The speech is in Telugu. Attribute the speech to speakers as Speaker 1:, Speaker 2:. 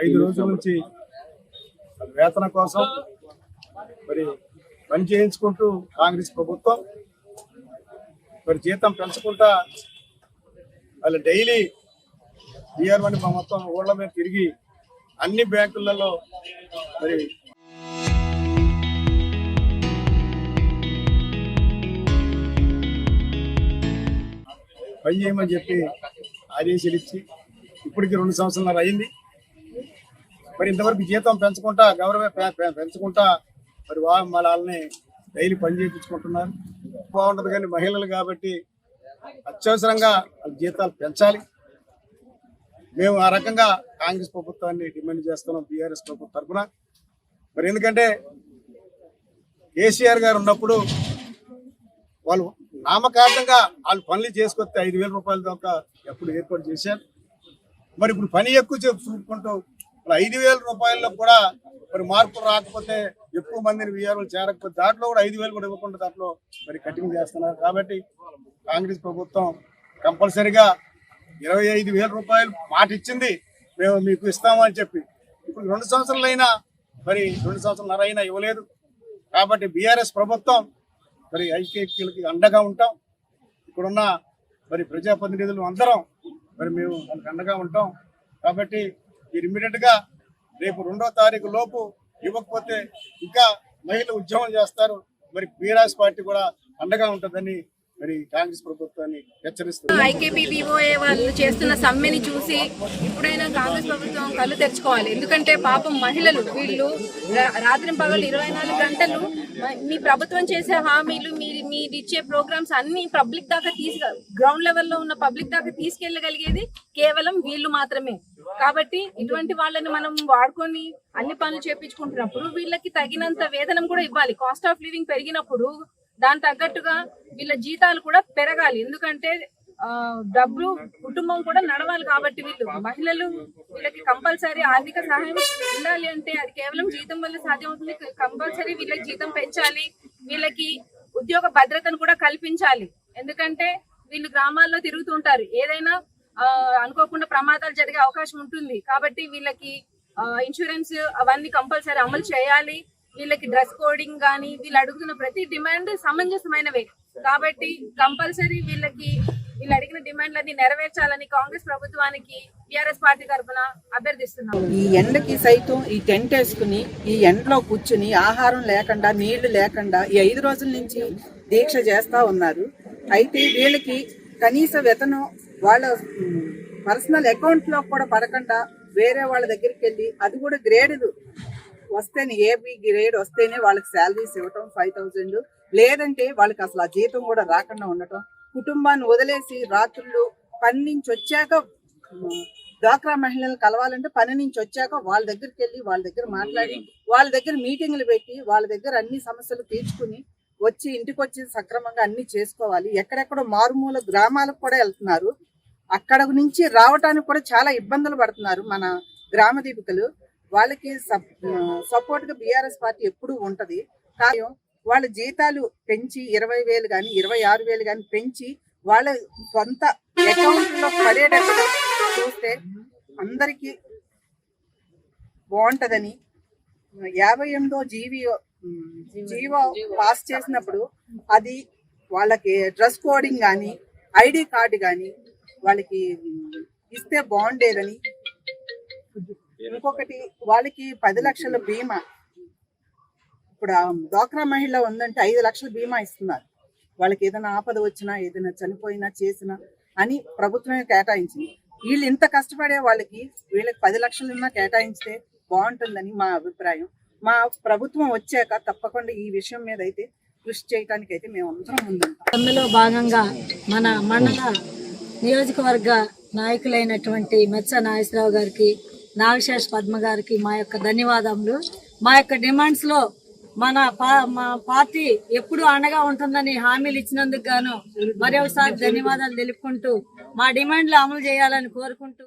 Speaker 1: 5 రోజుల నుంచి వేతన కోసం మరి పని చేయించుకుంటూ కాంగ్రెస్ ప్రభుత్వం మరి జీతం పెంచుకుంటా వాళ్ళు డైలీ బీఆర్1 మొత్తం ఊళ్ళ మీద తిరిగి అన్ని బ్యాంకులలో మరి పని చేయమని చెప్పి ఆదేశాలు ఇచ్చి ఇప్పటికి 2 సంవత్సరాలు అయింది. మరి ఇంతవరకు జీతం పెంచుకుంటా పెంచుకుంటా మరి వాళ్ళని డైలీ పని చేయించుకుంటున్నారు. బాగుంటుంది కానీ మహిళలు కాబట్టి అత్యవసరంగా వాళ్ళ జీతాలు పెంచాలి. మేము ఆ రకంగా కాంగ్రెస్ ప్రభుత్వాన్ని డిమాండ్ చేస్తున్నాం బీఆర్ఎస్ ప్రభుత్వం తరఫున. మరి ఎందుకంటే కేసీఆర్ గారు ఉన్నప్పుడు వాళ్ళు నామకార్థంగా వాళ్ళు పనులు చేసుకొస్తే 5,000 రూపాయల దాకా ఎప్పుడు ఏర్పాటు చేశారు. మరి ఇప్పుడు పని ఎక్కువ చూపుకుంటూ 5,000 రూపాయల్లో కూడా మరి మార్పులు రాకపోతే ఎక్కువ మందిని వీఆర్ఓలు చేరకపోతే దాంట్లో కూడా 5,000 కూడా ఇవ్వకుండా దాంట్లో మరి కటింగ్ చేస్తున్నారు. కాబట్టి కాంగ్రెస్ ప్రభుత్వం కంపల్సరిగా 25,000 రూపాయలు మాట ఇచ్చింది, మేము మీకు ఇస్తామని చెప్పి ఇప్పుడు 2 సంవత్సరాలు అయినా మరి 2 సంవత్సరాలన్నర అయినా ఇవ్వలేదు. కాబట్టి బీఆర్ఎస్ ప్రభుత్వం మరి ఐక్యతకి అండగా ఉంటాం. ఇక్కడున్న మరి ప్రజాప్రతినిధులు అందరం మరి మేము వాళ్ళకి అండగా ఉంటాం. కాబట్టి మీరు ఇమ్మీడియట్గా రేపు 2వ తారీఖు లోపు ఇవ్వకపోతే ఇంకా మహిళలు ఉద్యమం చేస్తారు. మరి బీఆర్ఎస్ పార్టీ కూడా అండగా ఉంటుందని మరి కాంగ్రెస్ ప్రభుత్వాన్ని హెచ్చరిస్తుంది.
Speaker 2: ఐకేపీబీఓఏ వాళ్ళు చేస్తున్న సమ్మెని చూసి ఇప్పుడైనా కాంగ్రెస్ ప్రభుత్వం కళ్ళు తెరుచుకోవాలి. ఎందుకంటే పాపం మహిళలు వీళ్ళు రాత్రి పగలు 24 గంటలు మీ ప్రభుత్వం చేసే హామీలు మీరు ఇచ్చే ప్రోగ్రామ్స్ అన్ని పబ్లిక్ దాకా గ్రౌండ్ లెవెల్లో ఉన్న పబ్లిక్ దాకా తీసుకెళ్లగలిగేది కేవలం వీళ్ళు మాత్రమే. కాబట్టి ఇటువంటి వాళ్ళని మనం వాడుకొని అన్ని పనులు చేపించుకుంటున్నప్పుడు వీళ్ళకి తగినంత వేతనం కూడా ఇవ్వాలి. కాస్ట్ ఆఫ్ లివింగ్ పెరిగినప్పుడు దాని తగ్గట్టుగా వీళ్ళ జీతాలు కూడా పెరగాలి. ఎందుకంటే డబ్బు కుటుంబం కూడా నడవాలి. కాబట్టి మహిళలు వీళ్ళకి కంపల్సరీ ఆర్థిక సహాయం ఉండాలి. అంటే అది కేవలం జీతం వల్ల సాధ్యమవుతుంది. కంపల్సరీ వీళ్ళకి జీతం పెంచాలి, వీళ్ళకి ఉద్యోగ భద్రతను కూడా కల్పించాలి. ఎందుకంటే వీళ్ళు గ్రామాల్లో తిరుగుతుంటారు, ఏదైనా అనుకోకుండా ప్రమాదాలు జరిగే అవకాశం ఉంటుంది. కాబట్టి వీళ్ళకి ఇన్సూరెన్స్ అవన్నీ కంపల్సరీ అమలు చేయాలి. వీళ్ళకి డ్రెస్ కోడింగ్ కానీ వీళ్ళు అడుగుతున్న ప్రతి డిమాండ్ సమంజసమైనవే. కాబట్టి కంపల్సరీ వీళ్ళు అడిగిన డిమాండ్లన్నీ నెరవేర్చాలని కాంగ్రెస్ ప్రభుత్వానికి టీఆర్ఎస్ పార్టీ తరఫున అభ్యర్థిస్తున్నాం.
Speaker 3: ఈ ఎండకి సైతం ఈ టెంట్ వేసుకుని ఈ ఎండలో కూర్చుని ఆహారం లేకుండా నీళ్లు లేకుండా ఈ 5 రోజుల నుంచి దీక్ష చేస్తా ఉన్నారు. అయితే వీళ్ళకి కనీస వేతనం వాళ్ళ పర్సనల్ అకౌంట్ లో కూడా పడకుండా వేరే వాళ్ళ దగ్గరికి వెళ్ళి అది కూడా గ్రేడ్ వస్తేనే ఏబీ గ్రేడ్ వస్తేనే వాళ్ళకి శాలరీస్ ఇవ్వటం 5,000, లేదంటే వాళ్ళకి అసలు ఆ జీతం కూడా రాకుండా ఉండటం, కుటుంబాన్ని వదిలేసి రాత్రులు పని నుంచి వచ్చాక డ్వాక్రా మహిళలు కలవాలంటే పని నుంచి వచ్చాక వాళ్ళ దగ్గరికి వెళ్ళి వాళ్ళ దగ్గర మాట్లాడి వాళ్ళ దగ్గర మీటింగ్లు పెట్టి వాళ్ళ దగ్గర అన్ని సమస్యలు తీర్చుకుని వచ్చి ఇంటికి వచ్చి సక్రమంగా అన్ని చేసుకోవాలి. ఎక్కడెక్కడో మారుమూల గ్రామాలకు కూడా వెళ్తున్నారు, అక్కడ నుంచి రావటానికి కూడా చాలా ఇబ్బందులు పడుతున్నారు మన గ్రామ దీపికలు. వాళ్ళకి సపోర్ట్ గా బీఆర్ఎస్ పార్టీ ఎప్పుడూ ఉంటది. కానీ వాళ్ళ జీతాలు పెంచి 20,000 కానీ 26,000 కానీ పెంచి వాళ్ళ సొంత అకౌంట్ లో పడేటట్టు చూస్తే అందరికి బాగుంటదని 58వ జీవో పాస్ చేసినప్పుడు అది వాళ్ళకి డ్రెస్ కోడింగ్ కానీ ఐడి కార్డు కానీ వాళ్ళకి ఇస్తే బాగుండేదని. ఇంకొకటి వాళ్ళకి 10 లక్షల బీమా, ఇప్పుడు డ్వాక్రా మహిళ ఉందంటే 5 లక్షల బీమా ఇస్తున్నారు. వాళ్ళకి ఏదైనా ఆపద వచ్చినా ఏదైనా చనిపోయినా చేసినా అని ప్రభుత్వమే కేటాయించింది. వీళ్ళు ఇంత కష్టపడే వాళ్ళకి వీళ్ళకి 10 లక్షలన్నా కేటాయించితే బాగుంటుందని మా అభిప్రాయం. మా ప్రభుత్వం వచ్చాక తప్పకుండా ఈ విషయం మీద అయితే కృషి చేయడానికి అయితే మేము అందరం ముందుంటాం.
Speaker 4: అందులో భాగంగా మన మండల నియోజకవర్గ నాయకులైనటువంటి మెచ్చ నాగేశ్వరరావు గారికి, నాగశేష్ పద్మ గారికి మా యొక్క ధన్యవాదములు. మా యొక్క డిమాండ్స్లో మా పార్టీ ఎప్పుడు అండగా ఉంటుందని హామీలు ఇచ్చినందుకు గాను మరొకసారి ధన్యవాదాలు తెలుపుకుంటూ మా డిమాండ్లు అమలు చేయాలని కోరుకుంటూ